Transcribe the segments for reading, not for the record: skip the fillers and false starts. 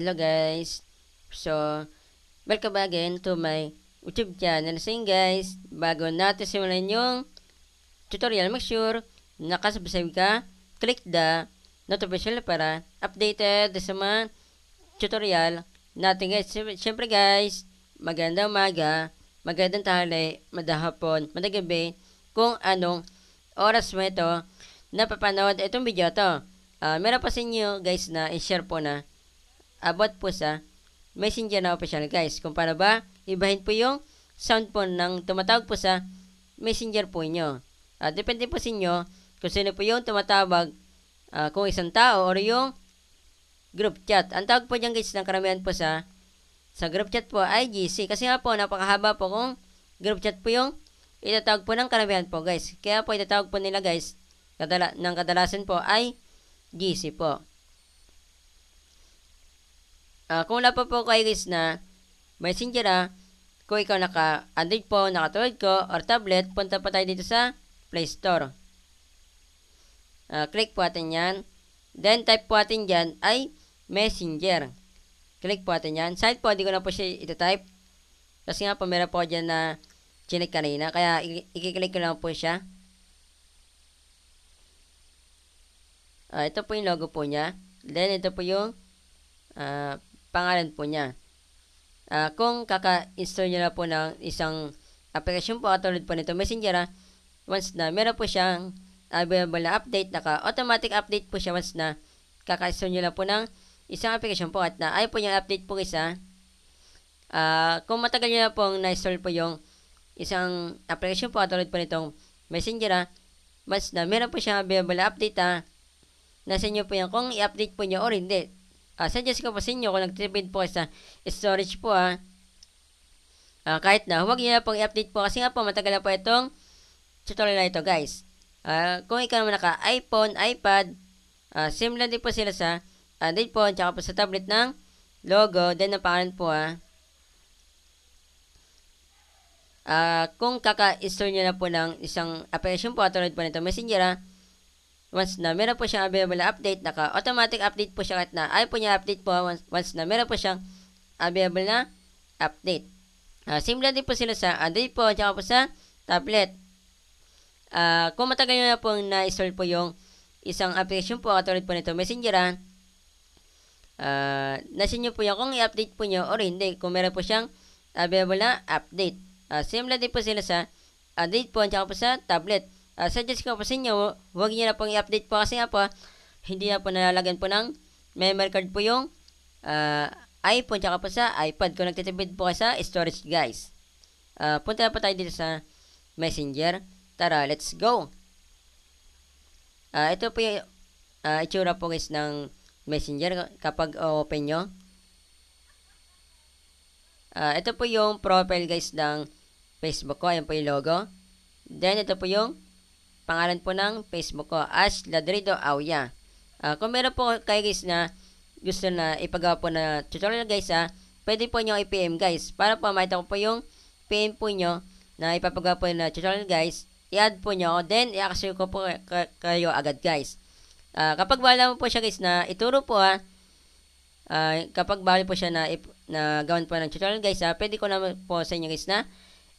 Hello guys. So, welcome again to my YouTube channel. So yun guys, bago natin simulan yung tutorial, make sure nakasubscribe ka, click the notification para updated sa mga tutorial natin guys. Siyempre guys, magandang umaga, magandang tanghali, madahapon, madagabi, kung anong oras mo ito napapanood itong video to. Meron pa sa inyo guys na i-share po na about po sa Messenger na official guys. Kung paano ba ibahin po yung sound po ng tumatawag po sa Messenger po inyo. Depende po sa inyo kung sino po yung tumatawag, kung isang tao or yung group chat. Ang tawag po dyan guys ng karamihan po sa group chat po ay GC. Kasi nga po napakahaba po kung group chat po yung itatawag po ng karamihan po guys. Kaya po itatawag po nila guys ng kadalasan po ay GC po. Kung wala pa po kayo guys na Messenger, kung ikaw naka-Android po, nakatulad ko, or tablet, punta pa tayo dito sa Play Store. Click po natin yan. Then, type po natin dyan ay Messenger. Click po natin yan. Site po, hindi ko na po siya ito-type. Kasi nga po, meron po dyan na chinik kanina. Kaya, i-click ko lang po siya. Ito po yung logo po niya. Then, ito po yung pangalan po niya. Kung kaka-install nyo na po ng isang application po katulad po nito Messenger, once na meron po siyang available na update, naka-automatic update po siya once na kaka-install nyo na po ng isang application po at na ayaw po yung update po isa. Kung matagal nyo na pong na-install po yung isang application po katulad po nitong Messenger, once na meron po siyang available na update, nasa inyo po yan kung i-update po nyo or hindi. Suggest ko po sa inyo kung nagtipid po sa storage po kahit na huwag nyo na pong i-update po kasi nga po matagal na po itong tutorial na ito guys. Kung ikaw naman naka iPhone, iPad, same lang din po sila sa Android po tsaka po sa tablet ng logo then ang pangalan po kung kaka-install nyo na po ng isang application po tulad po nito Messenger, once na meron po siyang available na update, naka-automatic update po siya kahit na ayaw po niya update po once na meron po siyang available na update. Same lang din po sila sa Android po at po sa tablet. Kung matagal nyo na po na-install po yung isang application po katulad po nito Messenger, nasa inyo po yan kung i-update po nyo or hindi kung meron po siyang available na update. Same lang din po sila sa Android po at po sa tablet. Suggest ko po sa inyo, huwag niyo na pong i-update po kasi nga po, hindi na po nalalagyan po ng memory card po yung iPhone tsaka po sa iPad kung nagtitipid po kayo sa storage guys. Punta na po tayo dito sa Messenger. Tara, let's go! Ito po yung itsura po guys ng Messenger kapag open nyo. Ito po yung profile guys ng Facebook ko. Ayan po yung logo. Then ito po yung pangalan po ng Facebook ko, Ash Ladrido Auya. Kung meron po kayo guys na gusto na ipagawa po na tutorial guys, pwede po nyo i-PM guys. Para po makita ko po yung PM po nyo na ipapagawa po na tutorial guys, i-add po nyo, then i-accept ko po kayo agad guys. Kapag bala mo po siya guys na ituro po kapag bala po siya na gawin po ng tutorial guys, pwede ko naman po sa inyo guys na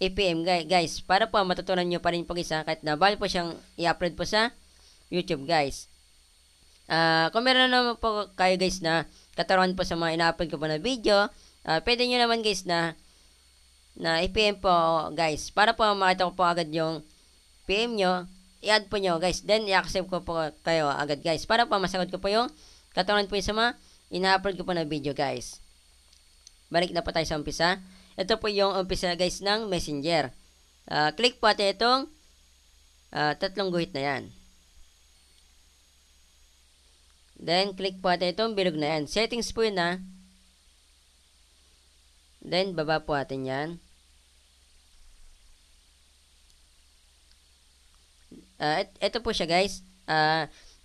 i-PM guys para po matutunan nyo pa rin po guys kahit na bali po siyang i-upload po sa YouTube guys. Kung meron naman po kayo guys na kataruhan po sa mga ina-upload ko po na video, pwede nyo naman guys na i-PM po guys para po makita ko po agad yung PM nyo, i-add po nyo guys, then i-accept ko po kayo agad guys para po masagot ko po yung kataruhan po sa mga ina-upload ko po na video guys. Balik na po tayo sa umpisa. Ito po yung umpisa guys ng Messenger. Click po natin itong tatlong guhit na yan. Then, click po natin itong bilog na yan. Settings po yun Then, baba po natin yan. Ito po siya guys.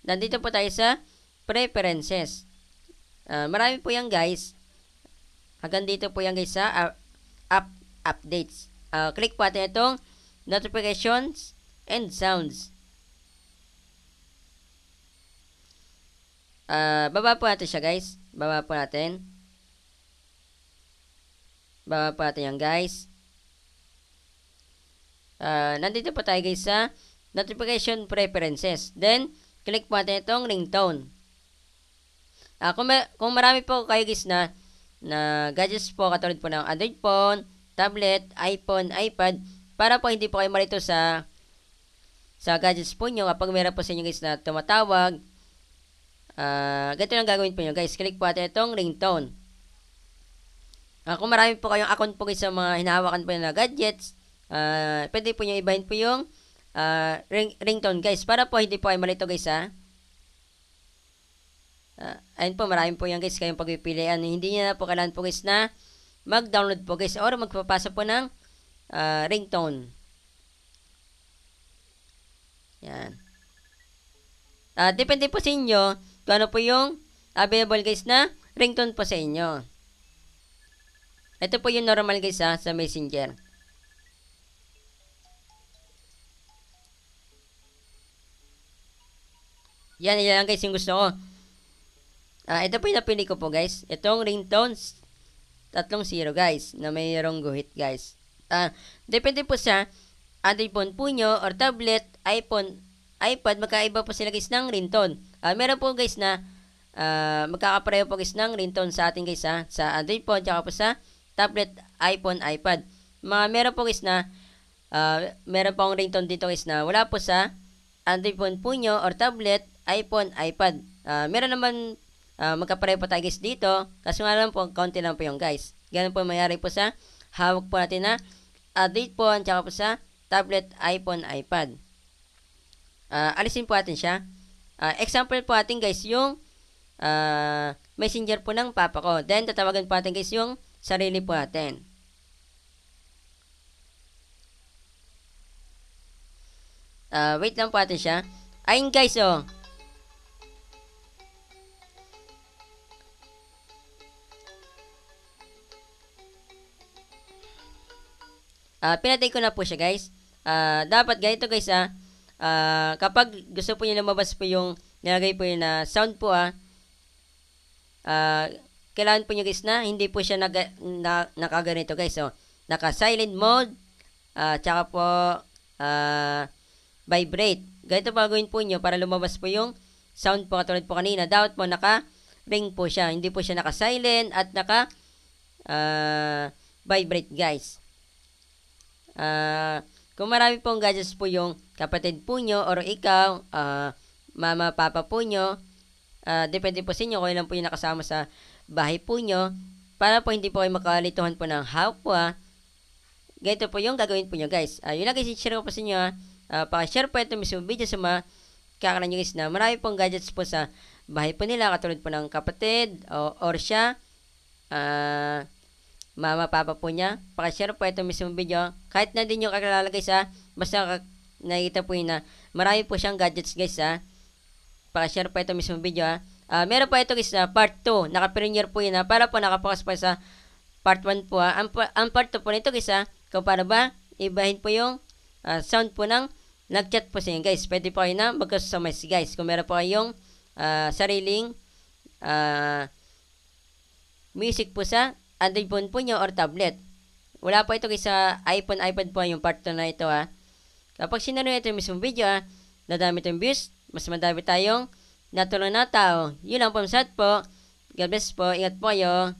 Nandito po tayo sa Preferences. Marami po yan guys. Hanggang dito po yan guys sa updates. Click po natin itong notifications and sounds. Baba po natin siya guys. Baba po natin. Baba po natin yan guys. Nandito po tayo guys sa notification preferences. Then, click po natin itong ringtone. Kung marami po kayo guys na gadgets po katulad po ng Android phone, tablet, iPhone, iPad, para po hindi po kayo malito sa gadgets po nyo kapag meron po sa inyo guys na tumatawag, ganito lang gagawin po nyo guys. Click po natin itong ringtone. Kung marami po kayong account po guys sa mga hinahawakan po na gadgets, pwede po nyo ibahin po yung ringtone guys, para po hindi po kayo malito guys ha. Ayun po, marami po yan guys kayong pagpipilian. Hindi nyo na po kailangan po guys na mag-download po guys or magpapasa po ng ringtone. Yan. Depende po sa inyo kung ano po yung available guys na ringtone po sa inyo. Ito po yung normal guys ha, sa Messenger. Yan lang guys yung gusto ko. Ito po yung napili ko po guys. Itong ringtone 30 guys na mayroong guhit guys. Depende po sa Android phone po nyo or tablet, iPhone, iPad, magkaiba po sila guys ng ringtone. Meron po guys na magkakapareho po guys ng ringtone sa ating guys ha, sa Android phone tsaka po sa tablet, iPhone, iPad. Meron po guys na meron po ang ringtone dito guys na wala po sa Android phone po nyo or tablet, iPhone, iPad. Meron naman magkapareho po tayo guys dito. Kaso nga lang po, konti lang po yung guys. Ganun po mayari po sa hawak po natin na Android phone tsaka po sa tablet, iPhone, iPad. Alisin po natin siya. Example po natin guys yung Messenger po ng papa ko. Then tatawagan po natin guys yung sarili po natin. Wait lang po natin siya. Ayun guys oh. Pinatay ko na po siya guys. Dapat ganito guys kapag gusto po niyo lumabas po yung nilagay po yung sound po kailangan po niyo guys na hindi po siya nakaganito guys. So, naka silent mode tsaka po vibrate. Ganito po gawin po niyo para lumabas po yung sound po katulad po kanina. Dapat po naka ring po siya. Hindi po siya naka silent at naka vibrate guys. Kung marami pong gadgets po yung kapatid po nyo or ikaw, mama, papa po nyo, depende po sa inyo kung ilan po yung nakasama sa bahay po nyo, para po hindi po kayo makalituhan po ng hawak po ganito po yung gagawin po nyo guys. Yun lang guys, i-share ko po sa inyo paka-share po ito mismo video sa mga kakanan nyo guys na marami pong gadgets po sa bahay po nila katulad po ng kapatid or siya, mama, papa po niya. Pakishare po ito mismo video. Kahit na din yung kakilala guys basta nakikita po yun na marami po siyang gadgets guys Pakishare po ito mismo video meron po ito guys part 2. Naka-premiere po yun para po nakapokus pa sa part 1 po Ang part 2 po nito guys kung paano ba ibahin po yung sound po ng nag-chat po sa inyo guys. Pwede po kayo na mag-customize guys. Kung meron po kayong sariling music po sa Android phone po nyo or tablet. Wala po ito guys sa iPhone, iPad po yung part 2 na ito Kapag sinaro ito yung mismong video nadami itong views, mas madami tayong natulong na tao. Yun lang po, masad po. God bless po. Ingat po kayo.